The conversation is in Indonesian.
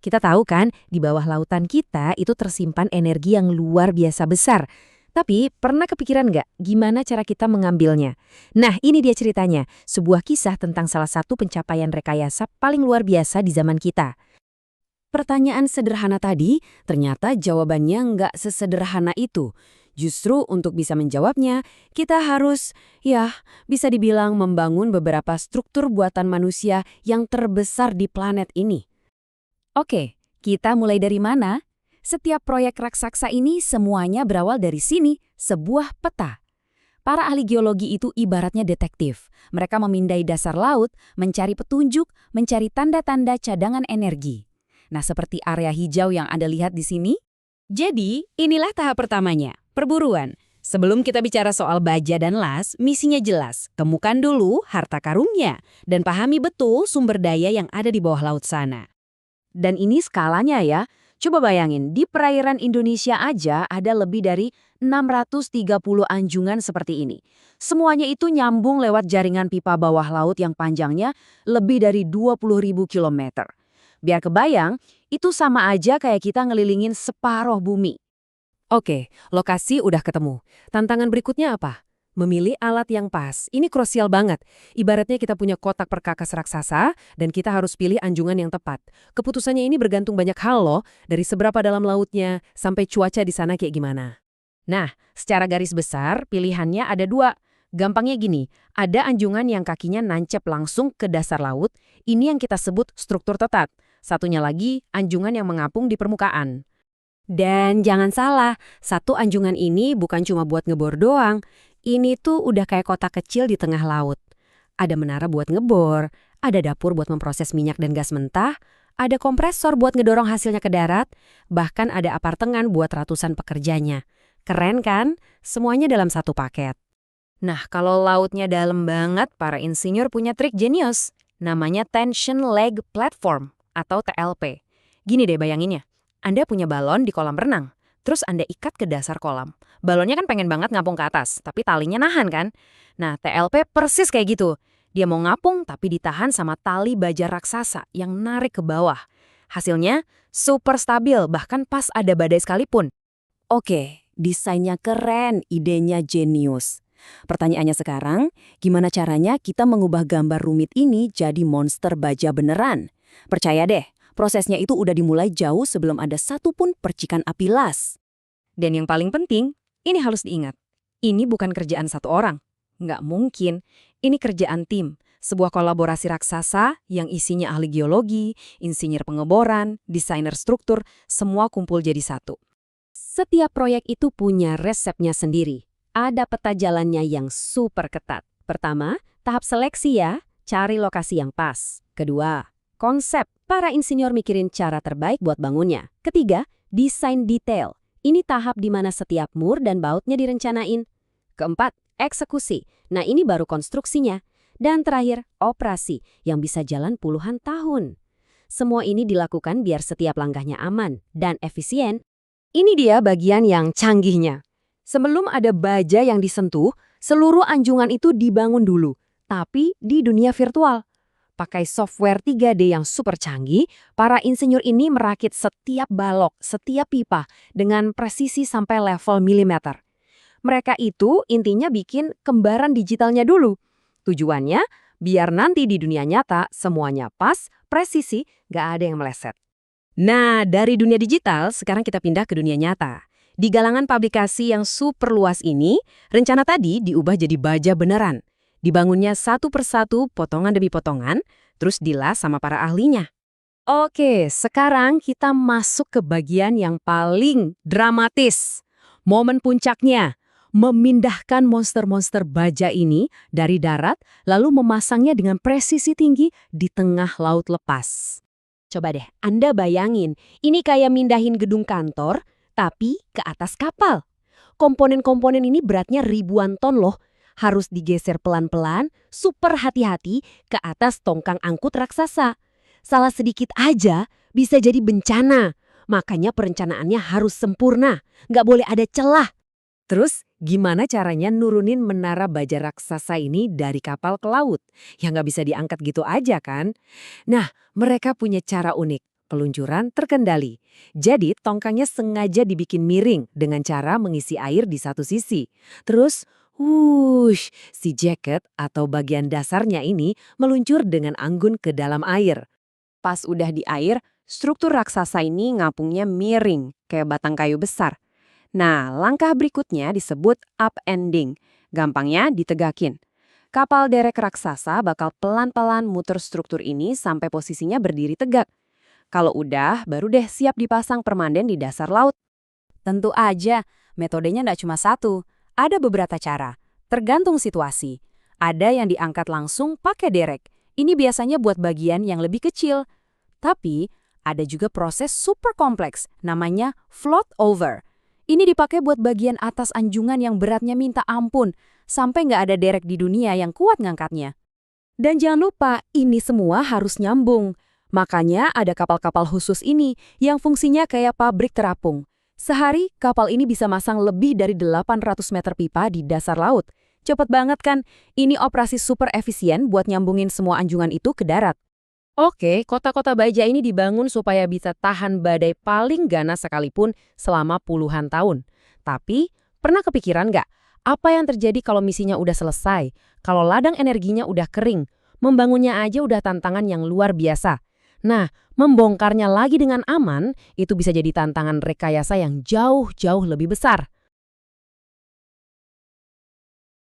Kita tahu kan, di bawah lautan kita itu tersimpan energi yang luar biasa besar. Tapi pernah kepikiran nggak gimana cara kita mengambilnya? Nah, ini dia ceritanya. Sebuah kisah tentang salah satu pencapaian rekayasa paling luar biasa di zaman kita. Pertanyaan sederhana tadi, ternyata jawabannya nggak sesederhana itu. Justru untuk bisa menjawabnya, kita harus, bisa dibilang membangun beberapa struktur buatan manusia yang terbesar di planet ini. Oke, kita mulai dari mana? Setiap proyek raksasa ini semuanya berawal dari sini, sebuah peta. Para ahli geologi itu ibaratnya detektif. Mereka memindai dasar laut, mencari petunjuk, mencari tanda-tanda cadangan energi. Nah, seperti area hijau yang Anda lihat di sini. Jadi, inilah tahap pertamanya, perburuan. Sebelum kita bicara soal baja dan las, misinya jelas. Temukan dulu harta karunnya dan pahami betul sumber daya yang ada di bawah laut sana. Dan ini skalanya ya. Coba bayangin, di perairan Indonesia aja ada lebih dari 630 anjungan seperti ini. Semuanya itu nyambung lewat jaringan pipa bawah laut yang panjangnya lebih dari 20.000 kilometer. Biar kebayang, itu sama aja kayak kita ngelilingin separuh bumi. Oke, lokasi udah ketemu. Tantangan berikutnya apa? Memilih alat yang pas. Ini krusial banget. Ibaratnya kita punya kotak perkakas raksasa dan kita harus pilih anjungan yang tepat. Keputusannya ini bergantung banyak hal loh, dari seberapa dalam lautnya sampai cuaca di sana kayak gimana. Nah, secara garis besar pilihannya ada dua. Gampangnya gini, ada anjungan yang kakinya nancep langsung ke dasar laut, ini yang kita sebut struktur tetap. Satunya lagi, anjungan yang mengapung di permukaan. Dan jangan salah, satu anjungan ini bukan cuma buat ngebor doang. Ini tuh udah kayak kota kecil di tengah laut. Ada menara buat ngebor, ada dapur buat memproses minyak dan gas mentah, ada kompresor buat ngedorong hasilnya ke darat, bahkan ada apartemen buat ratusan pekerjanya. Keren kan? Semuanya dalam satu paket. Nah, kalau lautnya dalam banget, para insinyur punya trik jenius. Namanya Tension Leg Platform atau TLP. Gini deh bayanginnya, Anda punya balon di kolam renang. Terus Anda ikat ke dasar kolam. Balonnya kan pengen banget ngapung ke atas, tapi talinya nahan kan? Nah, TLP persis kayak gitu. Dia mau ngapung, tapi ditahan sama tali baja raksasa yang narik ke bawah. Hasilnya super stabil, bahkan pas ada badai sekalipun. Oke, desainnya keren, idenya jenius. Pertanyaannya sekarang, gimana caranya kita mengubah gambar rumit ini jadi monster baja beneran? Percaya deh, prosesnya itu udah dimulai jauh sebelum ada satupun percikan api las. Dan yang paling penting, ini harus diingat. Ini bukan kerjaan satu orang. Nggak mungkin. Ini kerjaan tim. Sebuah kolaborasi raksasa yang isinya ahli geologi, insinyur pengeboran, desainer struktur, semua kumpul jadi satu. Setiap proyek itu punya resepnya sendiri. Ada peta jalannya yang super ketat. Pertama, tahap seleksi ya, cari lokasi yang pas. Kedua, konsep. Para insinyur mikirin cara terbaik buat bangunnya. Ketiga, desain detail. Ini tahap di mana setiap mur dan bautnya direncanain. Keempat, eksekusi. Nah, ini baru konstruksinya. Dan terakhir, operasi yang bisa jalan puluhan tahun. Semua ini dilakukan biar setiap langkahnya aman dan efisien. Ini dia bagian yang canggihnya. Sebelum ada baja yang disentuh, seluruh anjungan itu dibangun dulu. Tapi di dunia virtual. Pakai software 3D yang super canggih, para insinyur ini merakit setiap balok, setiap pipa dengan presisi sampai level milimeter. Mereka itu intinya bikin kembaran digitalnya dulu. Tujuannya, biar nanti di dunia nyata semuanya pas, presisi, nggak ada yang meleset. Nah, dari dunia digital, sekarang kita pindah ke dunia nyata. Di galangan publikasi yang super luas ini, rencana tadi diubah jadi baja beneran. Dibangunnya satu persatu, potongan demi potongan, terus dilas sama para ahlinya. Oke, sekarang kita masuk ke bagian yang paling dramatis. Momen puncaknya, memindahkan monster-monster baja ini dari darat, lalu memasangnya dengan presisi tinggi di tengah laut lepas. Coba deh, Anda bayangin, ini kayak mindahin gedung kantor, tapi ke atas kapal. Komponen-komponen ini beratnya ribuan ton loh. Harus digeser pelan-pelan, super hati-hati ke atas tongkang angkut raksasa. Salah sedikit aja bisa jadi bencana. Makanya perencanaannya harus sempurna, nggak boleh ada celah. Terus gimana caranya nurunin menara baja raksasa ini dari kapal ke laut? Ya nggak bisa diangkat gitu aja kan? Nah, mereka punya cara unik. Peluncuran terkendali. Jadi tongkangnya sengaja dibikin miring dengan cara mengisi air di satu sisi. Terus, wush, si jaket atau bagian dasarnya ini meluncur dengan anggun ke dalam air. Pas udah di air, struktur raksasa ini ngapungnya miring, kayak batang kayu besar. Nah, langkah berikutnya disebut upending. Gampangnya ditegakin. Kapal derek raksasa bakal pelan-pelan muter struktur ini sampai posisinya berdiri tegak. Kalau udah, baru deh siap dipasang permanen di dasar laut. Tentu aja, metodenya nggak cuma satu. Ada beberapa cara, tergantung situasi. Ada yang diangkat langsung pakai derek. Ini biasanya buat bagian yang lebih kecil. Tapi, ada juga proses super kompleks, namanya float over. Ini dipakai buat bagian atas anjungan yang beratnya minta ampun, sampai nggak ada derek di dunia yang kuat ngangkatnya. Dan jangan lupa, ini semua harus nyambung. Makanya ada kapal-kapal khusus ini yang fungsinya kayak pabrik terapung. Sehari, kapal ini bisa masang lebih dari 800 meter pipa di dasar laut. Cepet banget kan? Ini operasi super efisien buat nyambungin semua anjungan itu ke darat. Oke, kota-kota baja ini dibangun supaya bisa tahan badai paling ganas sekalipun selama puluhan tahun. Tapi, pernah kepikiran nggak? Apa yang terjadi kalau misinya udah selesai? Kalau ladang energinya udah kering? Membangunnya aja udah tantangan yang luar biasa. Nah, membongkarnya lagi dengan aman, itu bisa jadi tantangan rekayasa yang jauh-jauh lebih besar.